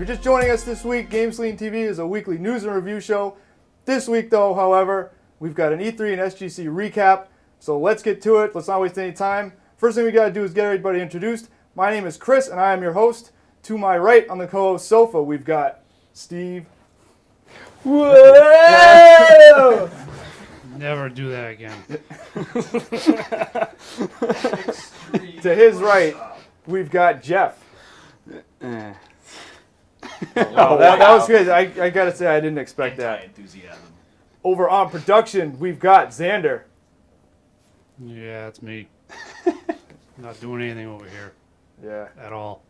you're just joining us this week, GameSlean TV is a weekly news and review show. This week, though, however, we've got an E3 and SGC recap, so let's get to it. Let's not waste any time. First thing we got to do is get everybody introduced. My name is Chris, and I am your host. To my right on the co-host sofa, we've got Steve. Whoa! Never do that again. To his right, we've got Jeff. Oh, That was good. I gotta say, I didn't expect that. Enthusiasm. Over on production, we've got Xander. Yeah, that's me. Not doing anything over here Yeah, at all.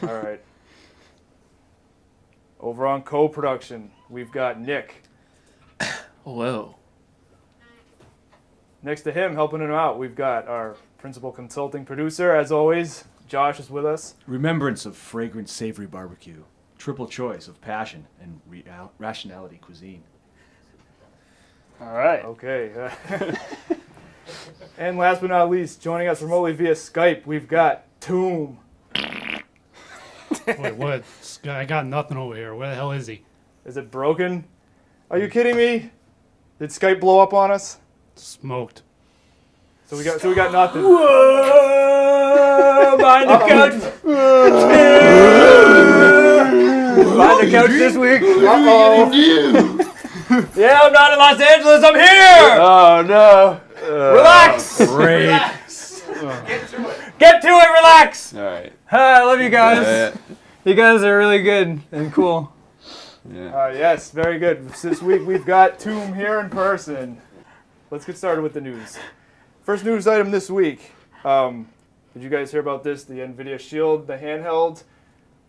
all right. Over on co-production, we've got Nick. Hello. Next to him, helping him out, we've got our principal consulting producer, as always. Josh is with us. Remembrance of fragrant, savory barbecue. Triple choice of passion and rationality cuisine. All right. Okay. And last but not least, joining us remotely via Skype, we've got Tomb. Wait, what? I got nothing over here. Where the hell is he? Is it broken? Are you kidding me? Did Skype blow up on us? Smoked. So we got nothing. Whoa! Behind the couch. Behind the couch this week. Uh-oh. Yeah, I'm not in Los Angeles. I'm here. Oh no! Relax. Great. Get to it. Relax. All right. Hi, I love you guys. You guys are really good and cool. Yeah. Yes, very good. This week we've got Tomb here in person. Let's get started with the news. First news item this week. Did you guys hear about this? The Nvidia Shield, the handheld.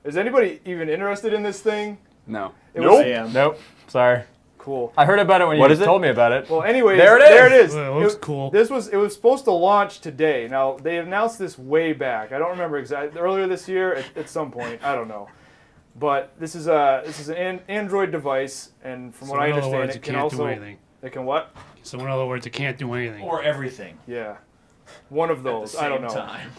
Is anybody even interested in this thing? No. It was- I am. Nope. Sorry. Cool. I heard about it when you told me about it. Well, anyways, There it is. There it is. Well, it looks cool. It was supposed to launch today. Now they announced this way back. I don't remember exactly. Earlier this year, at some point. I don't know. But this is an Android device, and from So what I in other understand, words, it it can can't also do anything. it can what? So in other words, it can't do anything. Or everything. Yeah, one of At those. the I don't same know. time.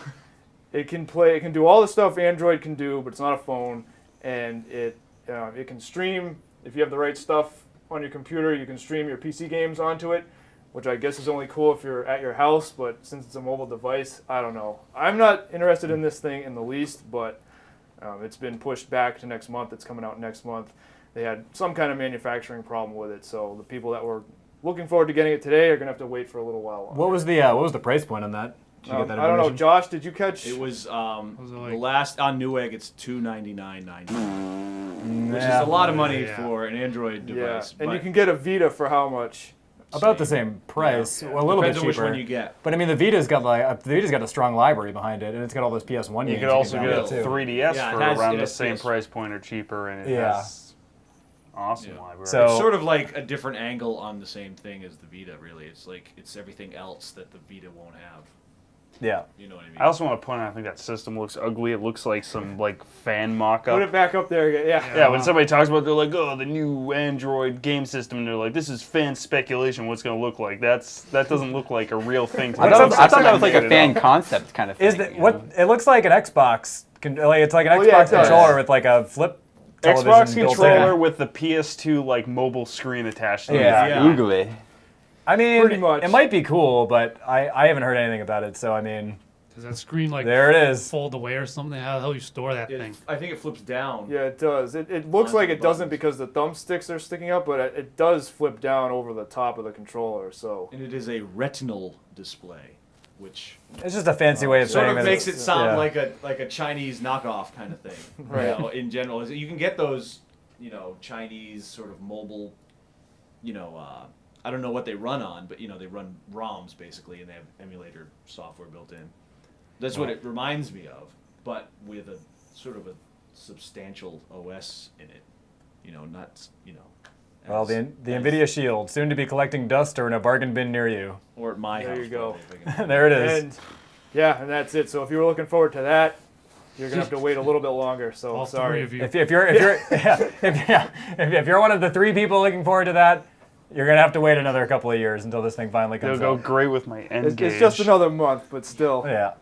It can play. It can do all the stuff Android can do, but it's not a phone, and it can stream. If you have the right stuff on your computer, you can stream your PC games onto it, which I guess is only cool if you're at your house. But since it's a mobile device, I don't know. I'm not interested in this thing in the least, but it's been pushed back to next month. It's coming out next month. They had some kind of manufacturing problem with it, so the people that were looking forward to getting it today are gonna have to wait for a little while longer. What was the price point on that? Did you get that I don't know, information? Josh. Did you catch? It was it the like? last on Newegg. It's $299.99, which is Yeah. a lot of money Yeah. for an Android Yeah, device. and but you can get a Vita for how much? About the same price. Yeah. Well, a little Depends bit on which cheaper. one you get. But I mean, the Vita's got a strong library behind it, and it's got all those PS1 games. You could also get a download, too. 3DS Yeah, it for has- around it the has same PS. price point or cheaper, and it Yeah. has awesome Yeah. library. So- It's sort of like a different angle on the same thing as the Vita. Really, it's like it's everything else that the Vita won't have. Yeah. You know what I mean? I also want to point out, I think that system looks ugly. It looks like some like fan Put mock-up. it back up there again. Yeah. Yeah, when somebody talks about, they're like, "Oh, the new Android game system," and they're like, "This is fan speculation. What's going to look like?" That doesn't look like a real thing. To I me. thought, It looks I thought that was like somebody a made it fan up. concept kind of thing. Is that you what know? it looks like? An Xbox? It's like an Well, yeah, Xbox it does. controller with like a flip television Xbox built controller in. with the PS2 like mobile screen attached to it. Yeah. Yeah. Googly. I mean, Pretty much. it might be cool, but I haven't heard anything about it. So I mean, Does that screen like there it is. fold away or something? How the hell you store that It- thing? I think it flips down. Yeah, it does. It looks Onto like the it doesn't buttons. because the thumbsticks are sticking up, but it does flip down over the top of the controller. So And it is a retinal display, which It's just a fancy way of sort saying of that makes it it's- sound yeah. like a Chinese knockoff kind of thing. Right. You know, in general, you can get those, Chinese sort of mobile, I don't know what they run on, but they run ROMs basically, and they have emulator software built in. That's what it reminds me of, but with a sort of a substantial OS in it. Not. Well, as- the as- Nvidia Shield, soon to be collecting dust or in a bargain bin near you. Or at my There house. you go. probably, if I can- There it is. and and that's it. So if you were looking forward to that, you're gonna have to wait a little bit longer. So All sorry. three of you. If you're one of the 3 people looking forward to that, you're gonna have to wait another couple of years until this thing finally It'll comes go out. great with my N It's just another month, but still. Yeah.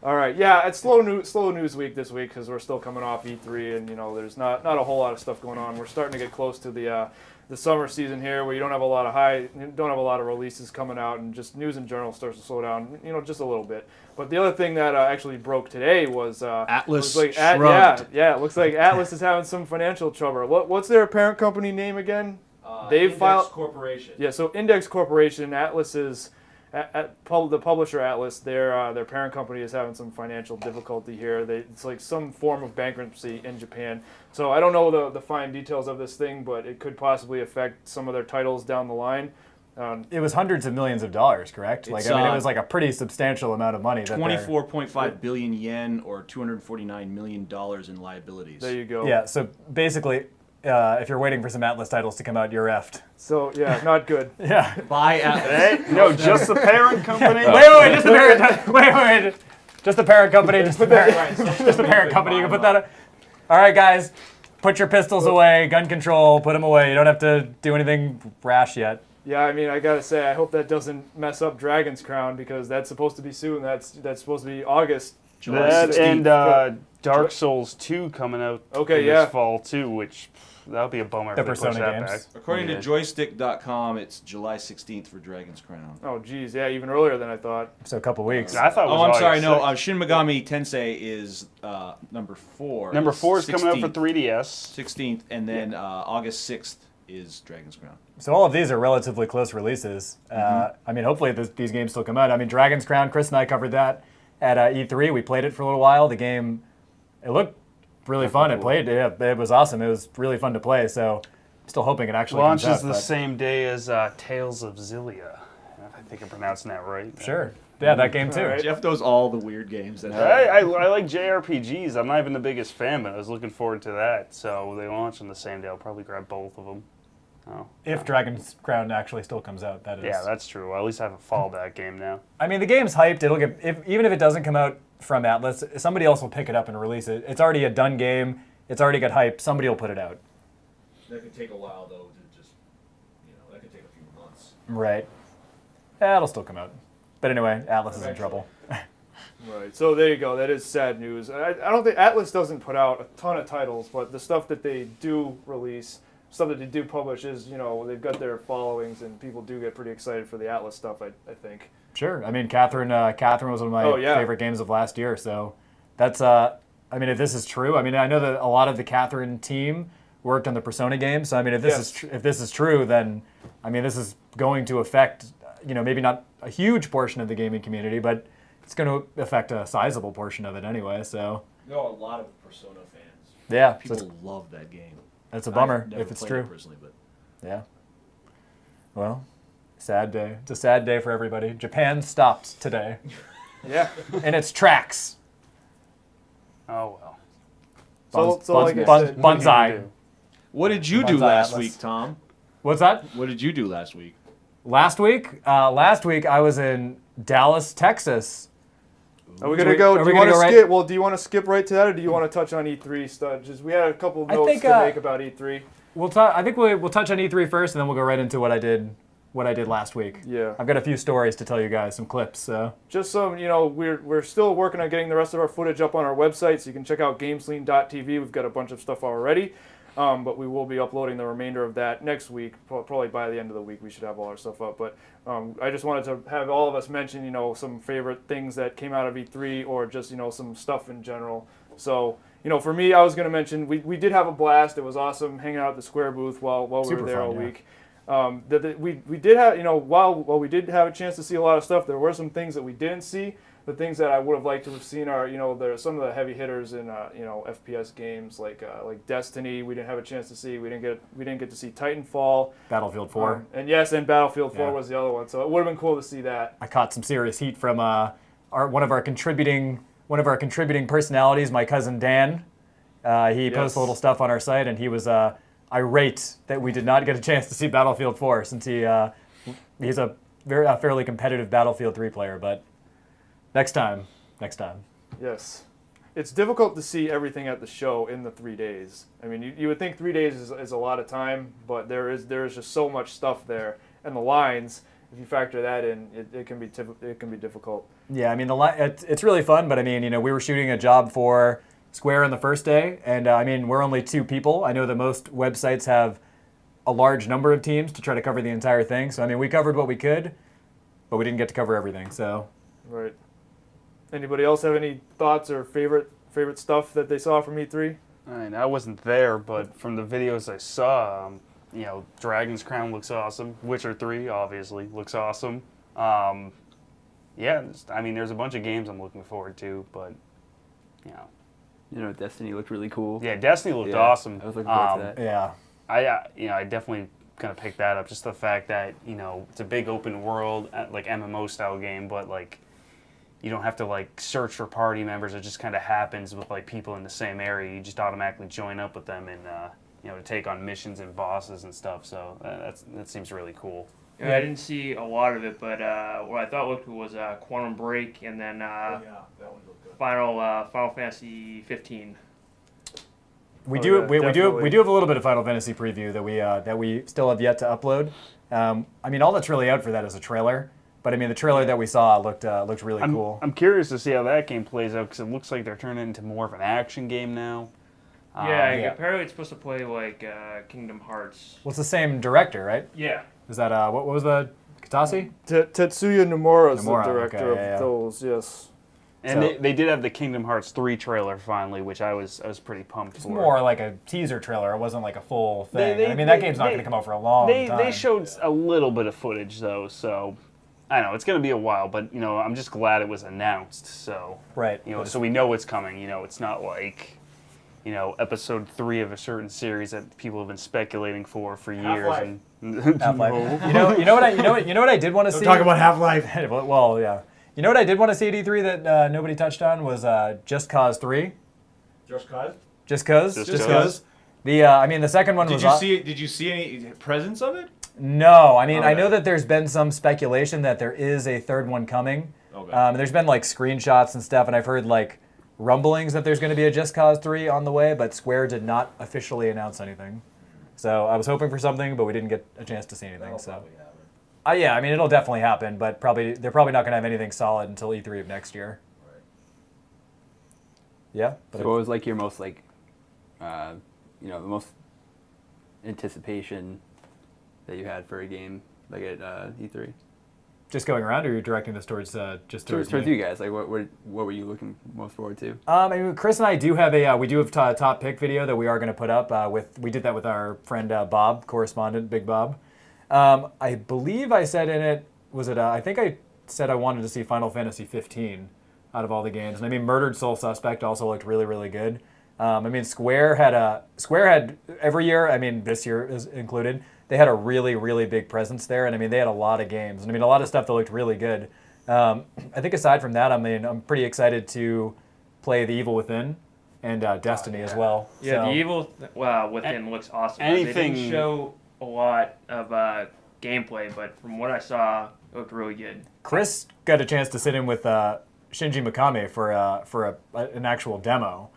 All right, yeah, it's slow news week this week because we're still coming off E3, and there's not a whole lot of stuff going on. We're starting to get close to the summer season here, where you don't have a lot of releases coming out, and just news in general starts to slow down, just a little bit. But the other thing that actually broke today was Atlus shrugged. It looks like Atlus is having some financial trouble. What's their parent company name again? They've Index filed. Corporation. Yeah, so Index Corporation, Atlus is. The publisher Atlus, their parent company is having some financial difficulty here. It's like some form of bankruptcy in Japan. So I don't know the fine details of this thing, but it could possibly affect some of their titles down the line. It was hundreds of millions of dollars, correct? It's, it was like a pretty substantial amount of money. 24.5 billion yen, or $249 million in liabilities. There you go. Yeah, so basically, if you're waiting for some Atlus titles to come out, you're effed. So yeah, not good. Yeah. Buy Atlus. Hey, no, just the parent company. Wait, just the parent. Wait, just the parent company. Just the parent company. You can put that up. All right, guys, put your pistols away. Gun control. Put them away. You don't have to do anything rash yet. Yeah, I mean, I gotta say, I hope that doesn't mess up Dragon's Crown, because that's supposed to be soon. That's supposed to be August. July That 16th. and Dark Souls 2 coming out Okay, this fall too, which that'll be a bummer The if they push Persona that games. back. According Yeah. to joystick.com, it's July 16th for Dragon's Crown. Oh, geez, yeah, even earlier than I thought. So a couple weeks. I thought it was Oh, I'm sorry. August No, 6th. Shin Megami Tensei is number 4. Number 4 is coming out for 16th. 3DS. 16th, and then August 6th is Dragon's Crown. So all of these are relatively close releases. I mean, hopefully these games still come out. I mean, Dragon's Crown, Chris and I covered that at E3. We played it for a little while. The game, it looked really fun. It was awesome. It was really fun to play. So I'm still hoping it actually comes Launches out. the but- same day as Tales of Xillia. I think I'm pronouncing that right. Sure. Yeah, that game too. All right. Jeff knows all the weird games that I like JRPGs. I'm not even the biggest fan, but I was looking forward to that. So they launch on the same day. I'll probably grab both of them. Oh. If Dragon's Crown actually still comes out, that is. Yeah, that's true. Well, at least I have a fallback game now. I mean, the game's hyped. It'll get even if it doesn't come out from Atlus, somebody else will pick it up and release it. It's already a done game. It's already got hype. Somebody will put it out. That could take a while, though, to just, that could take a few months. Right. Yeah, it'll still come out. But anyway, Atlus is in trouble. Right. So there you go. That is sad news. I don't think Atlus doesn't put out a ton of titles, but the stuff that they do release, stuff that they do publish is, they've got their followings, and people do get pretty excited for the Atlus stuff, I think. Sure. I mean, Catherine was one of my favorite games of last year. So that's, I mean, if this is true, I mean, I know that a lot of the Catherine team worked on the Persona games. So I mean, if this is true, then I mean, this is going to affect, maybe not a huge portion of the gaming community, but it's going to affect a sizable portion of it anyway. So There are a lot of Persona fans. yeah, People love that game. that's a bummer I've never if it's played true. it personally, but Yeah. Well, sad day. It's a sad day for everybody. Japan stopped today Yeah. in its tracks. Oh, well. So like I said, Bonsai. what did you do Bonsai last Atlus. week, Tom? What's that? What did you do last week? Last week I was in Dallas, Texas. Are we gonna go? Are Do we you gonna want to go right- skip? Well, do you want to skip right to that, or do you want to touch on E3 stuff? Just we had a couple of I notes think, to make about E3. I think we'll touch on E3 first, and then we'll go right into what I did last week. Yeah. I've got a few stories to tell you guys, some clips. So Just some, we're still working on getting the rest of our footage up on our website, so you can check out GameSlean.tv. We've got a bunch of stuff already, but we will be uploading the remainder of that next week. Probably by the end of the week, we should have all our stuff up. But I just wanted to have all of us mention, some favorite things that came out of E3, or just, some stuff in general. So, for me, I was going to mention we did have a blast. It was awesome hanging out at the Square booth while we Super were there fun, all yeah. week. We did have, while we did have a chance to see a lot of stuff, there were some things that we didn't see. The things that I would have liked to have seen are, there are some of the heavy hitters in, FPS games like Destiny. We didn't have a chance to see. We didn't get to see Titanfall. Battlefield 4. And Battlefield 4 Yeah. was the other one. So it would have been cool to see that. I caught some serious heat from one of our contributing personalities, my cousin Dan. He posts a little stuff on our site, and he was irate that we did not get a chance to see Battlefield 4, since he's a fairly competitive Battlefield 3 player. But next time. Yes. It's difficult to see everything at the show in the 3 days. I mean, you would think 3 days is a lot of time, but there is just so much stuff there. And the lines, if you factor that in, it can be difficult. Yeah, I mean it's really fun, but I mean we were shooting a job for Square on the first day, and I mean we're only 2 people. I know that most websites have a large number of teams to try to cover the entire thing. So I mean we covered what we could, but we didn't get to cover everything. So. Right. Anybody else have any thoughts or favorite stuff that they saw from E3? I mean, I wasn't there, but from the videos I saw, Dragon's Crown looks awesome. Witcher 3 obviously looks awesome. I mean, there's a bunch of games I'm looking forward to, but Destiny looked really cool. Yeah, Destiny looked awesome. I was looking forward to that. Yeah. I definitely gonna pick that up. Just the fact that it's a big open world, like MMO style game, but like you don't have to like search for party members. It just kind of happens with like people in the same area. You just automatically join up with them and to take on missions and bosses and stuff. So that seems really cool. Yeah, I didn't see a lot of it, but what I thought looked cool was Quantum Break and then that one looked good. Final Fantasy 15. We do have a little bit of Final Fantasy preview that we still have yet to upload. I mean, all that's really out for that is a trailer. But I mean, the trailer that we saw looked really cool. I'm curious to see how that game plays out because it looks like they're turning it into more of an action game now. Apparently it's supposed to play like Kingdom Hearts. Well, it's the same director, right? Yeah. Is that what was the Katase? Tetsuya Nomura is the Nomura, director okay, of those. Yes. And So- they did have the Kingdom Hearts 3 trailer finally, which I was pretty pumped It's for. more like a teaser trailer. It wasn't like a full thing. They- I mean, that they- game's not they- going to come out for a long time. They showed a little bit of footage though, so I know it's going to be a while, but I'm just glad it was announced. So Right. so we know it's coming. It's not like episode 3 of a certain series that people have been speculating for years. Half-Life. And Half-Life. No. You know what I did want to see. Talk about Half-Life. Well, yeah. You know what I did want to see at E3 that nobody touched on was Just Cause 3. Just Cause? Just Cause. Just Cause. The second one was. Did you see any presence of it? No, I mean I Okay. know that there's been some speculation that there is a third one coming. Okay. There's been like screenshots and stuff, and I've heard like rumblings that there's going to be a Just Cause 3 on the way, but Square did not officially announce anything. So I was hoping for something, but we didn't get a chance to see anything. That'll So probably happen. yeah, I mean it'll definitely happen, but they're probably not going to have anything solid until E3 of next year. Right. Yeah. So what was like your most the most anticipation that you had for a game like at E3? Just going around, or you're directing this towards Towards me? you guys, like what were you looking most forward to? I mean, Chris and I do have a top pick video that we are going to put up. We did that with our friend Bob, correspondent Big Bob. I believe I said in it I think I said I wanted to see Final Fantasy 15 out of all the games, and I mean Murdered Soul Suspect also looked really really good. I mean Square had every year. I mean this year is included. They had a really, really big presence there, and I mean they had a lot of games, and I mean a lot of stuff that looked really good. I think aside from that, I mean I'm pretty excited to play The Evil Within and Destiny as well. Yeah, So- the Evil Within looks awesome. They anything- didn't show a lot of gameplay, but from what I saw, it looked really good. Chris got a chance to sit in with Shinji Mikami for an actual demo.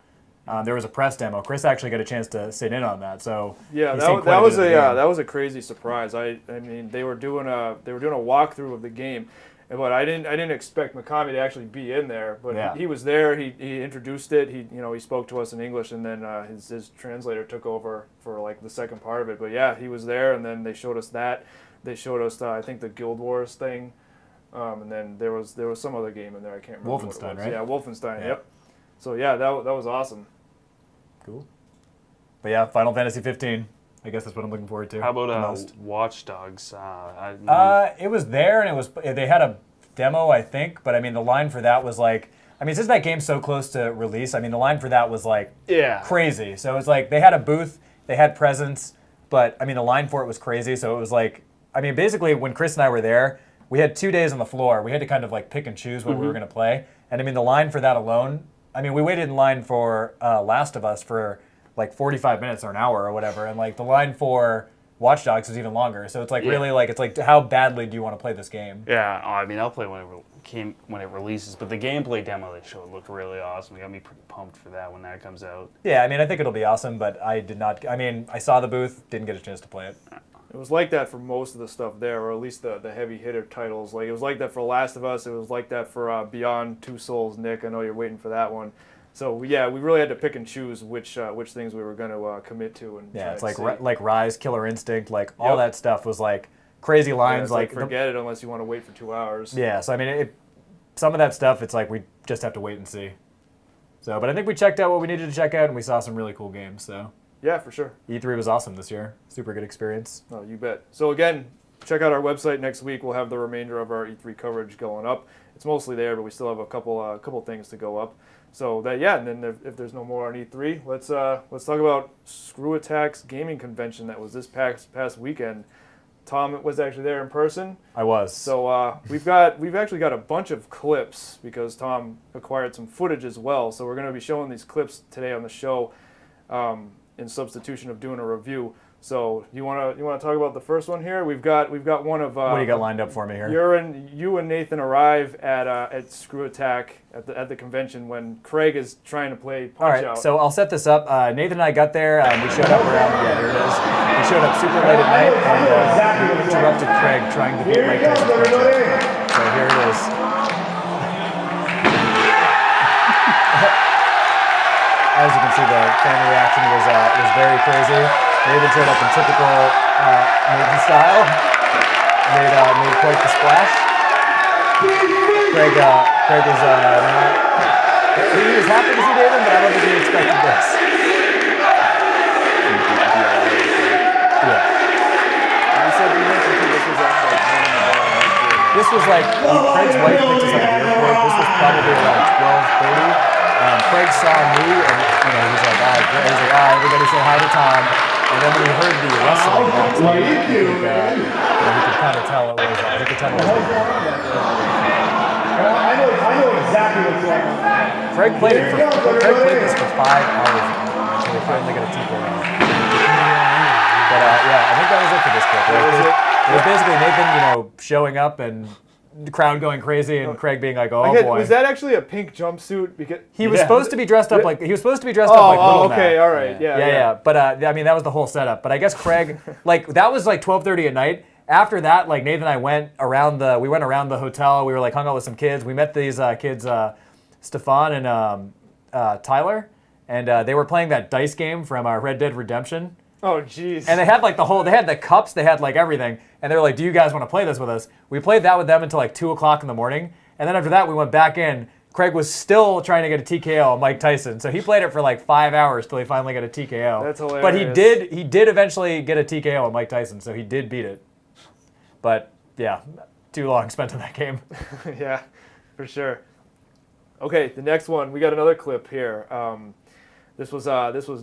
There was a press demo. Chris actually got a chance to sit in on that. So Yeah, he's seen that quite was bit of the game. that was a crazy surprise. I mean they were doing a walkthrough of the game, but I didn't expect Mikami to actually be in there. But Yeah. he was there. He introduced it. He spoke to us in English, and then his translator took over for like the second part of it. But yeah, he was there, and then they showed us that. They showed us I think the Guild Wars thing, and then there was some other game in there. I can't remember. Wolfenstein, what it was. right? Yeah, Wolfenstein. Yeah. Yep. So yeah, that was awesome. Cool. But yeah, Final Fantasy 15. I guess that's what I'm looking forward to. How the about most. Watch Dogs? It was there, and they had a demo, I think, but I mean the line for that was like, I mean since that game's so close to release, I mean the line for that was like crazy. So it was like they had a booth, they had presence, but I mean the line for it was crazy. So it was like, I mean basically when Chris and I were there, we had 2 days on the floor. We had to kind of like pick and choose what we were going to play, and I mean the line for that alone. I mean we waited in line for Last of Us for like 45 minutes or an hour or whatever, and like the line for Watch Dogs is even longer. So it's like really like it's like how badly do you want to play this game? Yeah, I mean I'll play when it releases, but the gameplay demo they showed looked really awesome. It got me pretty pumped for that when that comes out. Yeah, I mean I think it'll be awesome, but I saw the booth, didn't get a chance to play it. It was like that for most of the stuff there, or at least the heavy hitter titles. Like it was like that for Last of Us. It was like that for Beyond Two Souls. Nick, I know you're waiting for that one. So we really had to pick and choose which things we were going to commit to. And yeah, it's like Rise, Killer Instinct, like all that stuff was like crazy lines. Yeah, like forget it unless you want to wait for 2 hours. Yeah, so I mean, some of that stuff, it's like we just have to wait and see. So, but I think we checked out what we needed to check out, and we saw some really cool games. So yeah, for sure. E3 was awesome this year. Super good experience. Oh, you bet. So again, check out our website next week. We'll have the remainder of our E3 coverage going up. It's mostly there, but we still have a couple things to go up. So that and then if there's no more on E3, let's talk about ScrewAttack's gaming convention that was this past weekend. Tom was actually there in person. I was. So we've actually got a bunch of clips because Tom acquired some footage as well. So we're going to be showing these clips today on the show in substitution of doing a review. So you want to talk about the first one here? We've got one of what do you got lined up for me here? You and Nathan arrive at ScrewAttack at the convention when Craig is trying to play Punch-Out. All right, so I'll set this up. Nathan and I got there. We showed up around. Yeah, here it is. We showed up super late at night and we interrupted Craig trying to beat Mike Tyson's Punch-Out. So here it is. As you can see, the fan reaction was very crazy. Nathan showed up in typical Nathan style. Made quite the splash. Craig was not. He was happy to see Nathan, but I don't think he expected this. Yeah. This was like Craig's wife picked us up at the airport. This was probably around 12:30. Craig saw me, and he was like, everybody say hi to Tom. And then when he heard the wrestling backstage, he could kind of tell it was. He could tell it was. I know exactly what's going on. Craig played this for 5 hours until we finally got a TKO. But I think that was it for this clip. It was basically Nathan, showing up and the crowd going crazy and Craig being like, "Oh boy." Was that actually a pink jumpsuit? Because he was supposed to be dressed up like Little Mac. Okay, all right, yeah. But I mean, that was the whole setup. But I guess Craig, that was like 12:30 at night. After that, like Nathan and I went around the hotel. We were hung out with some kids. We met these kids, Stefan and Tyler, and they were playing that dice game from Red Dead Redemption. Oh, jeez. And they had they had the cups, they had everything. And they were like, "Do you guys want to play this with us?" We played that with them until 2 o'clock in the morning. And then after that, we went back in. Craig was still trying to get a TKO on Mike Tyson. So he played it for 5 hours till he finally got a TKO. That's hilarious. But he did eventually get a TKO on Mike Tyson, so he did beat it. But yeah, too long spent on that game. Yeah, for sure. Okay, the next one, we got another clip here. This was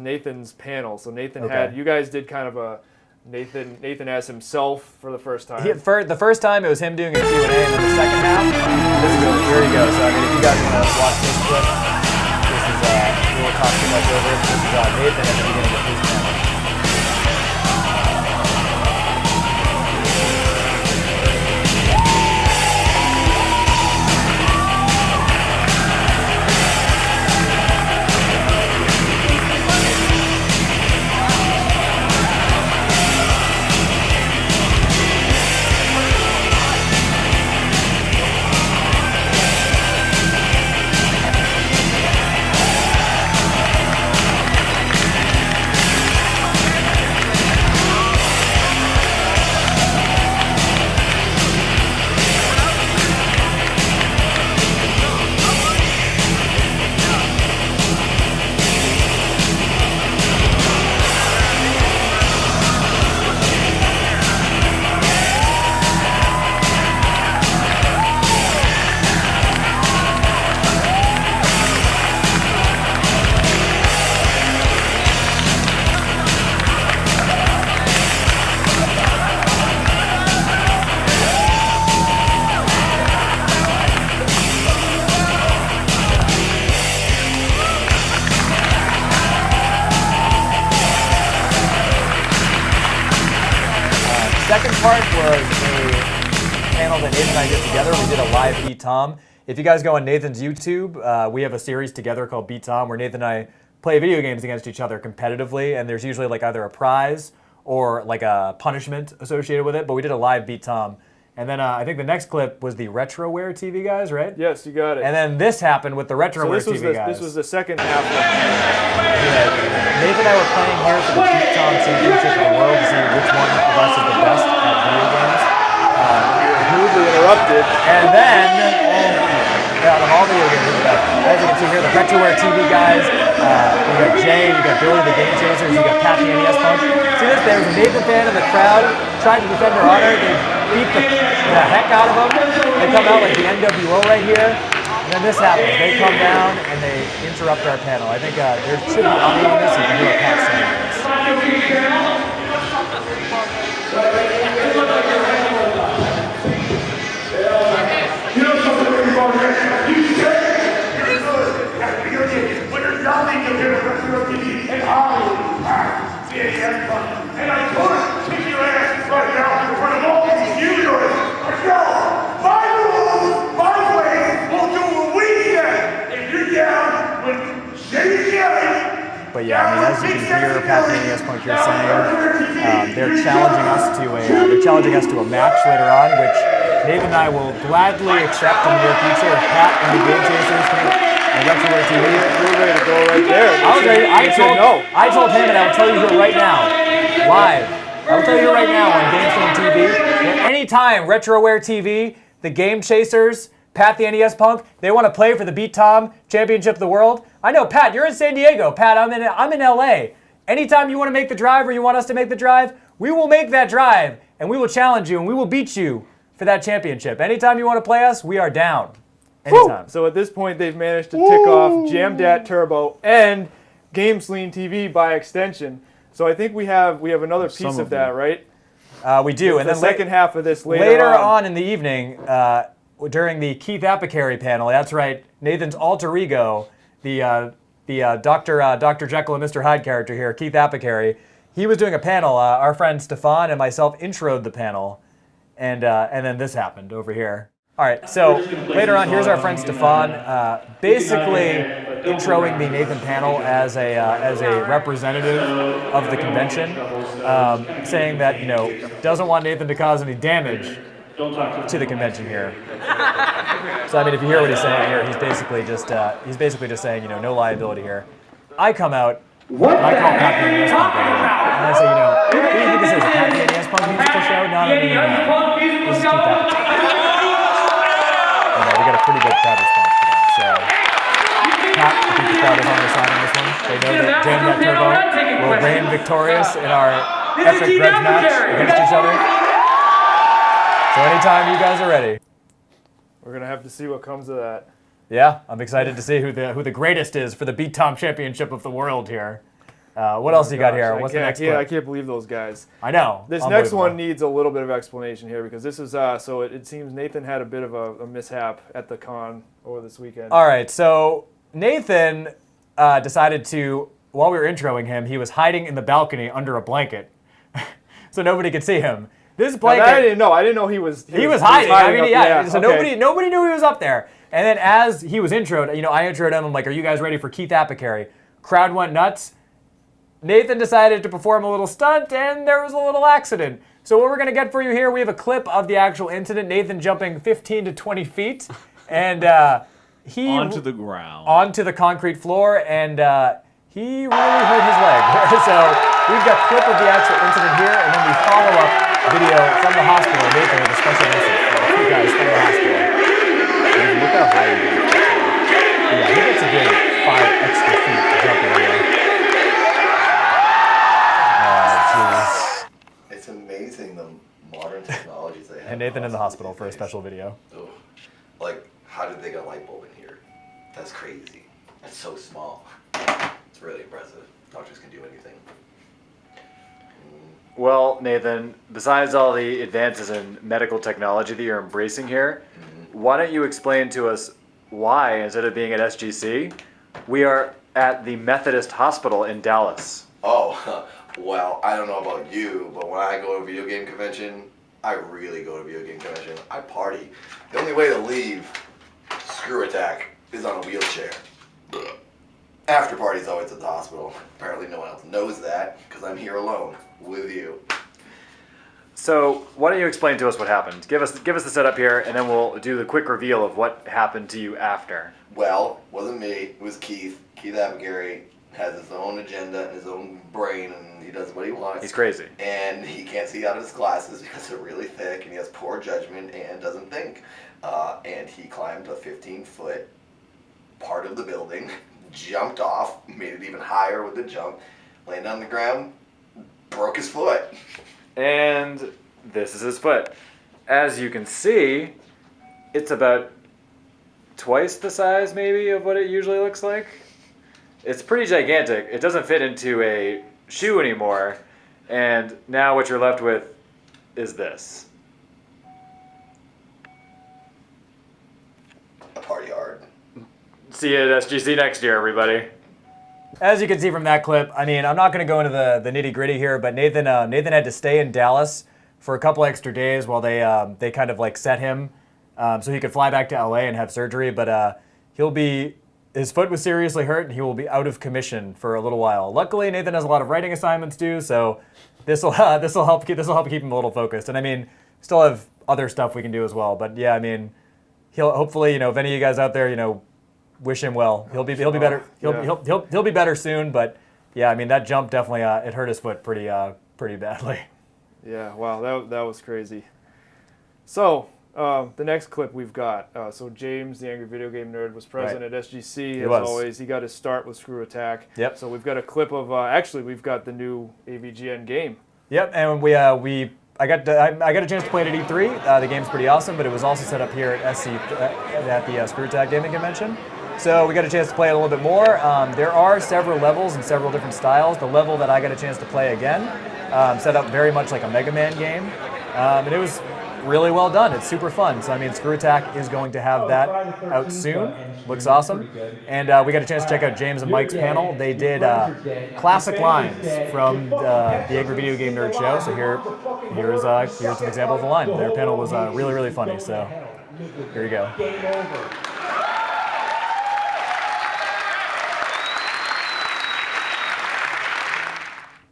Nathan's panel. So Nathan you guys did kind of a Nathan as himself for the first time. The first time it was him doing a Q&A, and then the second half, here he goes. So I mean, if you guys want to watch this clip, we won't talk too much over it. This is Nathan at the beginning of his panel. Second part was a panel that Nathan and I did together. We did a live Beat Tom. If you guys go on Nathan's YouTube, we have a series together called Beat Tom where Nathan and I play video games against each other competitively, and there's usually either a prize or like a punishment associated with it, but we did a live Beat Tom. And then I think the next clip was the RetroWare TV guys, right? Yes, you got it. And then this happened with the RetroWare TV guys. This was the second half. Nathan and I were playing here for the Beat Tom Championship of the World to see which one of us is the best at video games. Rudely interrupted. And then, out of all video games, as you can see here, the RetroWare TV guys, you got Jay, you got Billy the Game Chasers, you got Pat the NES Punk. See this? There was a Nathan fan in the crowd trying to defend their honor. They beat the heck out of them. They come out like the NWO right here. And then this happens. They come down and they interrupt our panel. I think there should be audio on this. You can hear what Pat's saying this. And I could kick your ass right now in front of all these viewers. But no, my rules, my way will do what we can. If you're down with Shady Kelly. But yeah, I mean, as you can hear, Pat the NES Punk here saying they're challenging us to a match later on, which Nathan and I will gladly accept in the near future if Pat and the Game Chasers can. And RetroWare TV. You're ready to go right there. I was ready. I told him, and I will tell you here right now, live. I will tell you here right now on GameSlean TV that anytime RetroWare TV, the Game Chasers, Pat the NES Punk, they want to play for the Beat Tom Championship of the World. I know, Pat, you're in San Diego. Pat, I'm in LA. Anytime you want to make the drive or you want us to make the drive, we will make that drive, and we will challenge you, and we will beat you for that championship. Anytime you want to play us, we are down. Anytime. So at this point, they've managed to tick off Jamdat Turbo and GameSlean TV by extension. So I think we have another piece of that, right? We do. And the then second half of this later on in the evening, during the Keith Apicary panel, that's right, Nathan's alter ego, the Dr. Jekyll and Mr. Hyde character here, Keith Apicary, he was doing a panel. Our friend Stefan and myself introed the panel, and then this happened over here. All right, so later on, here's our friend Stefan, basically introing the Nathan panel as a representative of the convention, saying that doesn't want Nathan to cause any damage to the convention here. So I mean, if you hear what he's saying here, he's basically just saying no liability here. I come out, and I call Pat the NES Punk over here, and I say who do you think this is? A Pat the NES Punk musical show? No. This is Keith Apicary. We got a pretty good crowd response for that. So, Pat, I think the crowd is on their side on this one. They know that Jamdat Turbo will reign victorious in our epic grudge match against each other. So anytime you guys are ready. We're going to have to see what comes of that. Yeah, I'm excited to see who the greatest is for the Beat Tom Championship of the World here. What else you got here? What's the next one? I can't believe those guys. I know. This next one needs a little bit of explanation here because this is so it seems Nathan had a bit of a mishap at the con over this weekend. All right, so Nathan decided to, while we were introing him, he was hiding in the balcony under a blanket, so nobody could see him. This blanket. I didn't know. I didn't know he was hiding. I mean, yeah. So okay. nobody knew he was up there. And then as he was introed, I introed him. I'm like, "Are you guys ready for Keith Apicary?" Crowd went nuts. Nathan decided to perform a little stunt, and there was a little accident. So what we're going to get for you here, we have a clip of the actual incident, Nathan jumping 15 to 20 feet, and he... onto the ground. Onto the concrete floor, and he really hurt his leg. So we've got a clip of the actual incident here, and then the follow-up video from the hospital. Nathan with a special message for you guys from the hospital. And look how high he gets. Yeah, he gets a good 5 extra feet jumping here. It's amazing the modern technologies they have. And Nathan in the hospital for a special video. Ugh. Like, how did they get a light bulb in here? That's crazy. It's so small. It's really impressive. Doctors can do anything. Well, Nathan, besides all the advances in medical technology that you're embracing here, why don't you explain to us why, instead of being at SGC, we are at the Methodist Hospital in Dallas? Oh, well, I don't know about you, but when I go to a video game convention, I really go to a video game convention. I party. The only way to leave ScrewAttack is on a wheelchair. After party's always at the hospital. Apparently no one else knows that, because I'm here alone. with you. So why don't you explain to us what happened? Give us the setup here, and then we'll do the quick reveal of what happened to you after. Well, wasn't me. It was Keith. Keith Apicary has his own agenda and his own brain, and he does what he wants. He's crazy. And he can't see out of his glasses because they're really thick, and he has poor judgment and doesn't think. And he climbed a 15-foot part of the building, jumped off, made it even higher with the jump, landed on the ground, broke his foot. And this is his foot. As you can see, it's about twice the size maybe of what it usually looks like. It's pretty gigantic. It doesn't fit into a shoe anymore. And now what you're left with is this. A party hard. See you at SGC next year, everybody. As you can see from that clip, I mean, I'm not going to go into the nitty-gritty here, but Nathan had to stay in Dallas for a couple extra days while they kind of like set him so he could fly back to LA and have surgery. But his foot was seriously hurt, and he will be out of commission for a little while. Luckily, Nathan has a lot of writing assignments due, so this will help keep him a little focused. And I mean, still have other stuff we can do as well. But yeah, I mean, he'll hopefully, if any of you guys out there, wish him well. He'll be better. He'll be better soon. But yeah, I mean, that jump definitely it hurt his foot pretty badly. Yeah, wow, that was crazy. So the next clip we've got. So James, the Angry Video Game Nerd, was present at SGC as always. He got his start with ScrewAttack. Yep. So we've got a clip of actually we've got the new AVGN game. Yep, and I got a chance to play it at E3. The game's pretty awesome, but it was also set up here at the ScrewAttack Gaming Convention. So we got a chance to play it a little bit more. There are several levels and several different styles. The level that I got a chance to play again, set up very much like a Mega Man game, and it was really well done. It's super fun. So I mean, ScrewAttack is going to have that out soon. Looks awesome. And we got a chance to check out James and Mike's panel. They did classic lines from the Angry Video Game Nerd show. So here's an example of the line. Their panel was really, really funny. So here you go.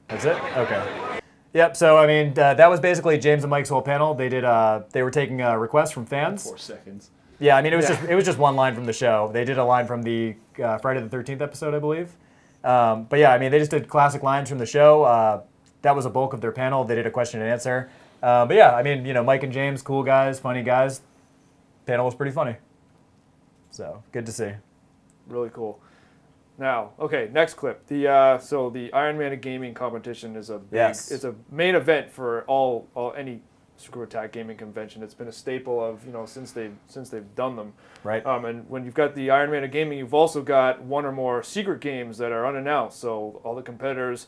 That's it? Okay. Yep, so I mean, that was basically James and Mike's whole panel. They were taking requests from fans. 4 seconds. Yeah, I mean, it was just one line from the show. They did a line from the Friday the 13th episode, I believe. But yeah, I mean, they just did classic lines from the show. That was a bulk of their panel. They did a question and answer. But yeah, I mean, Mike and James, cool guys, funny guys. Panel was pretty funny. So, good to see. Really cool. Now, okay, next clip. So the Iron Man of Gaming competition is it's a main event for any ScrewAttack Gaming Convention. It's been a staple of since they've done them. Right. And when you've got the Iron Man of Gaming, you've also got one or more secret games that are unannounced. So all the competitors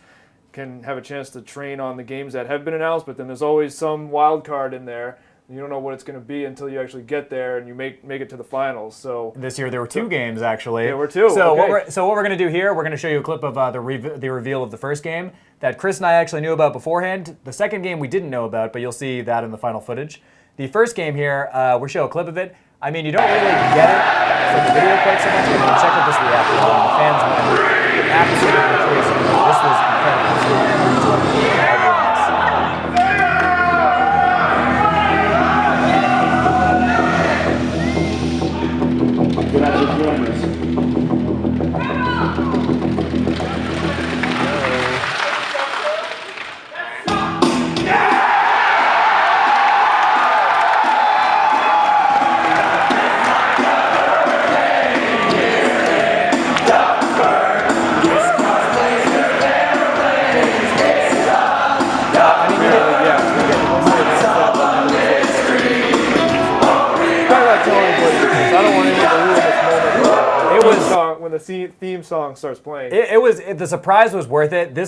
can have a chance to train on the games that have been announced, but then there's always some wild card in there. You don't know what it's going to be until you actually get there and you make it to the finals. So this year there were two games actually. There were two. So okay. what we're going to do here, we're going to show you a clip of the reveal of the first game that Chris and I actually knew about beforehand. The second game we didn't know about, but you'll see that in the final footage. The first game here, we'll show a clip of it. I mean, you don't really get it from the video quite so much, but check out this reaction. The fans went absolutely crazy. This was incredible. When the theme song starts playing, the surprise was worth it. There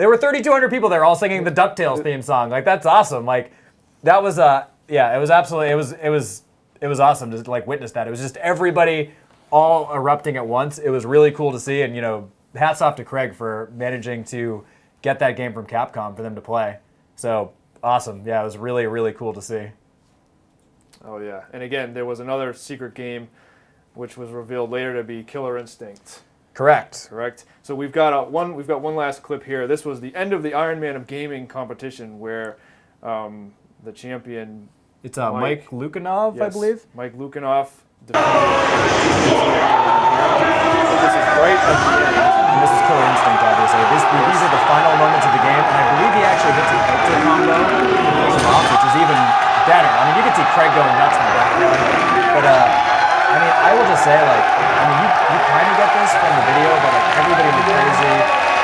were 3,200 people there all singing the DuckTales theme song. Like, that's awesome. Like, that was it was absolutely it was awesome to like witness that. It was just everybody all erupting at once. It was really cool to see, and hats off to Craig for managing to get that game from Capcom for them to play. So awesome. Yeah, it was really, really cool to see. Oh yeah, and again, there was another secret game which was revealed later to be Killer Instinct. Correct. Correct. So we've got one last clip here. This was the end of the Iron Man of Gaming competition where the champion. It's Mike Lukanov, I believe. Mike Lukanov defeated. This is right at the end. And this is Killer Instinct, obviously. These are the final moments of the game, and I believe he actually hits a combo to finish him off, which is even better. I mean, you can see Craig going nuts in the background, but I mean, I will just say, like, I mean, you kind of get this from the video, but like everybody went crazy.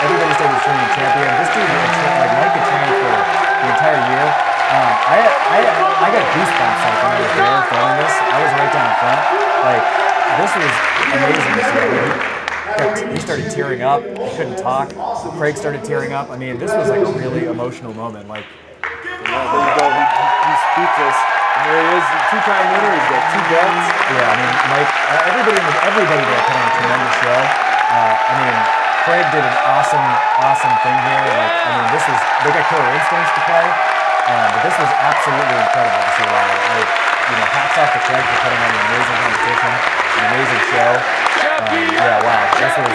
Everybody started training champion. This dude, like Mike, had trained for the entire year. I got goosebumps like when I was there filming this. I was right down in front. Like, this was amazing to see. He started tearing up. He couldn't talk. Craig started tearing up. I mean, this was like a really emotional moment. Like, there you go. He's speechless. And there he is, two-time winner. He's got 2 belts. Yeah, I mean, Mike, everybody there put on a tremendous show. I mean, Craig did an awesome thing here. Like, I mean, they got Killer Instincts to play, but this was absolutely incredible to see live. Like, hats off to Craig for putting on an amazing competition, an amazing show. Yeah, wow, this was.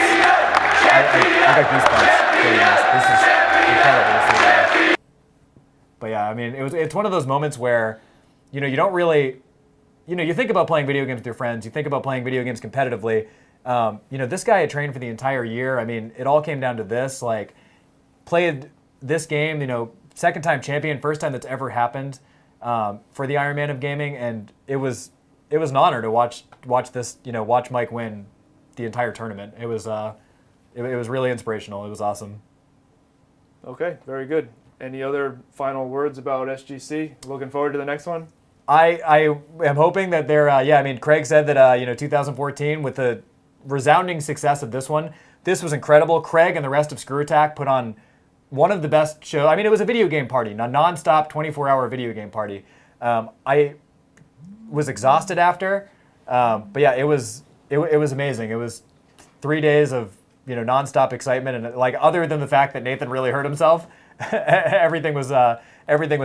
I got goosebumps doing this. This is incredible to see live. But yeah, I mean, it's one of those moments where, you don't really, you think about playing video games with your friends. You think about playing video games competitively. This guy had trained for the entire year. I mean, it all came down to this. Like, played this game, second-time champion, first time that's ever happened for the Iron Man of Gaming, and it was an honor to watch this. Watch Mike win the entire tournament. It was really inspirational. It was awesome. Okay, very good. Any other final words about SGC? Looking forward to the next one? I am hoping that they're, I mean, Craig said that, 2014, with the resounding success of this one, this was incredible. Craig and the rest of ScrewAttack put on one of the best shows. I mean, it was a video game party, a non-stop 24-hour video game party. I was exhausted after, but yeah, it was amazing. It was 3 days of, non-stop excitement, and like, other than the fact that Nathan really hurt himself, everything was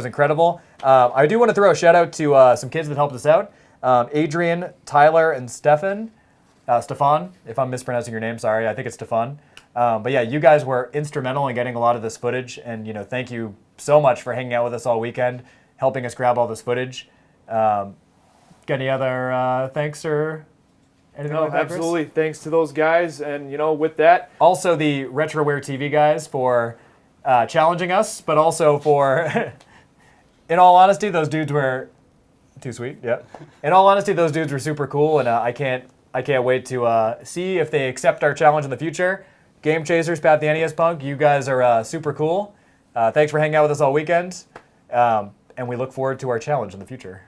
incredible. I do want to throw a shout out to some kids that helped us out. Adrian, Tyler, and Stefan, if I'm mispronouncing your name, sorry. I think it's Stefan. But yeah, you guys were instrumental in getting a lot of this footage, and thank you so much for hanging out with us all weekend, helping us grab all this footage. Got any other thanks or anything like that, Chris? Absolutely. Thanks to those guys, and with that, also the RetroWare TV guys for challenging us, but also for, in all honesty, those dudes were too sweet. Yeah. In all honesty, those dudes were super cool, and I can't wait to see if they accept our challenge in the future. Game Chasers, Pat the NES Punk, you guys are super cool. Thanks for hanging out with us all weekend, and we look forward to our challenge in the future.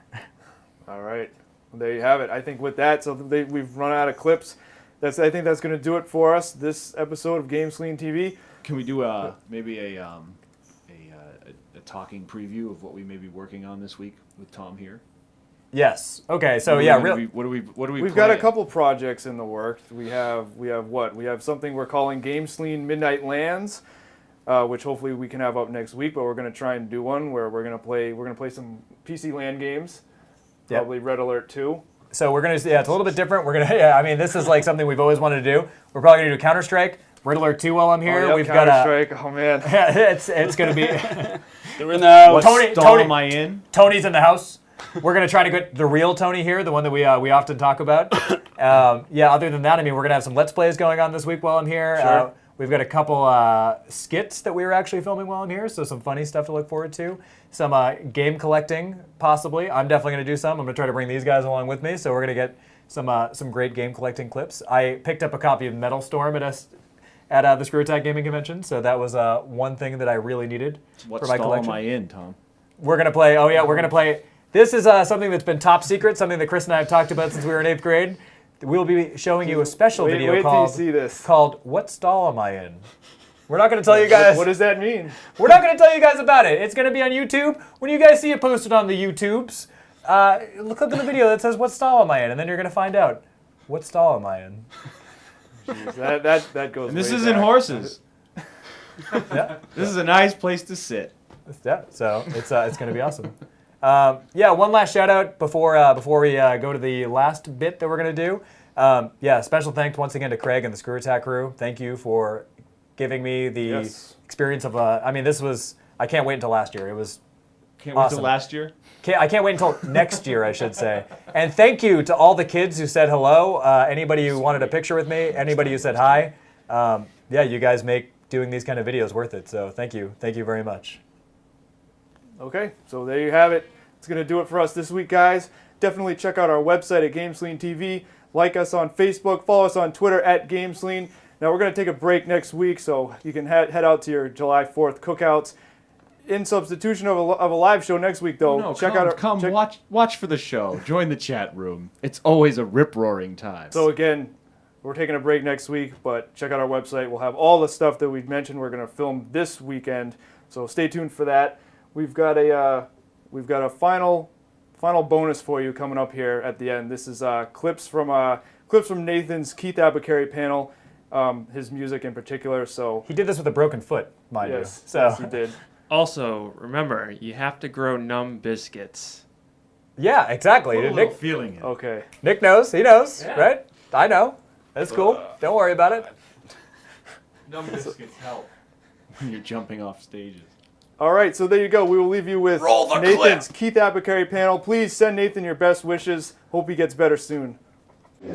All right, well, there you have it. I think with that, we've run out of clips. I think that's going to do it for us. This episode of GameSlean TV. Can we do maybe a talking preview of what we may be working on this week with Tom here? Yes. Okay. So what do we? We've got a couple projects in the works. We have what? We have something we're calling GameSlean Midnight Lands, which hopefully we can have up next week. But we're going to try and do one where we're going to play some PC LAN games, probably Red Alert 2. So we're going to it's a little bit different. We're going to I mean, this is like something we've always wanted to do. We're probably going to do Counter-Strike, Red Alert 2 while I'm here. We've got Counter-Strike. Oh man, it's going to be. Tony, am I in? Tony's in the house. We're going to try to get the real Tony here, the one that we often talk about. Other than that, I mean, we're going to have some Let's Plays going on this week while I'm here. Sure. We've got a couple skits that we were actually filming while I'm here, so some funny stuff to look forward to. Some game collecting, possibly. I'm definitely going to do some. I'm going to try to bring these guys along with me, so we're going to get some great game collecting clips. I picked up a copy of Metal Storm at the ScrewAttack Gaming Convention, so that was one thing that I really needed for my collection. What stall am I in, Tom? We're going to play, we're going to play... This is something that's been top secret, something that Chris and I have talked about since we were in 8th grade. We'll be showing you a special video called What Stall Am I In? We're not going to tell you guys. What does that mean? We're not going to tell you guys about it. It's going to be on YouTube. When you guys see it posted on the YouTubes, click on the video that says What Stall Am I In? And then you're going to find out, what stall am I in? Jeez, that goes. And this way isn't back. Horses. This is a nice place to sit. Yeah, so it's going to be awesome. One last shout out before we go to the last bit that we're going to do. Yeah, special thanks once again to Craig and the ScrewAttack crew. Thank you for giving me the experience of I mean, this was, I can't wait until last year. It was Can't wait awesome. till last year? I can't wait until next year, I should say. And thank you to all the kids who said hello, anybody who wanted a picture with me, anybody who said hi. Yeah, you guys make doing these kind of videos worth it, so thank you. Thank you very much. Okay, so there you have it. It's going to do it for us this week, guys. Definitely check out our website at GameSlean TV. Like us on Facebook. Follow us on Twitter at GameSlean. Now, we're going to take a break next week, so you can head out to your July 4th cookouts. In substitution of a live show next week, though, Watch for the show. Join the chat room. It's always a rip-roaring time. So again, we're taking a break next week, but check out our website. We'll have all the stuff that we've mentioned. We're going to film this weekend, so stay tuned for that. We've got a final bonus for you coming up here at the end. This is clips from Nathan's Keith Abacari panel, his music in particular. So he did this with a broken foot, mind you. So yes, he did. Also, remember, you have to grow numb biscuits. Yeah, exactly. Nick feeling it. Okay. Nick knows. He knows, right? I know. That's cool. Don't worry about it. Numb biscuits help when you're jumping off stages. All right, so there you go. We will leave you with Nathan's Keith Abacari panel. Please send Nathan your best wishes. Hope he gets better soon. You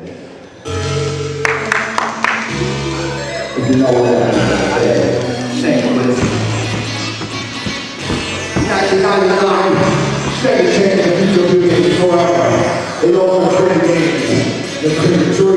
know what? Same with 1999, second chance of video games forever. They all trade games. The premature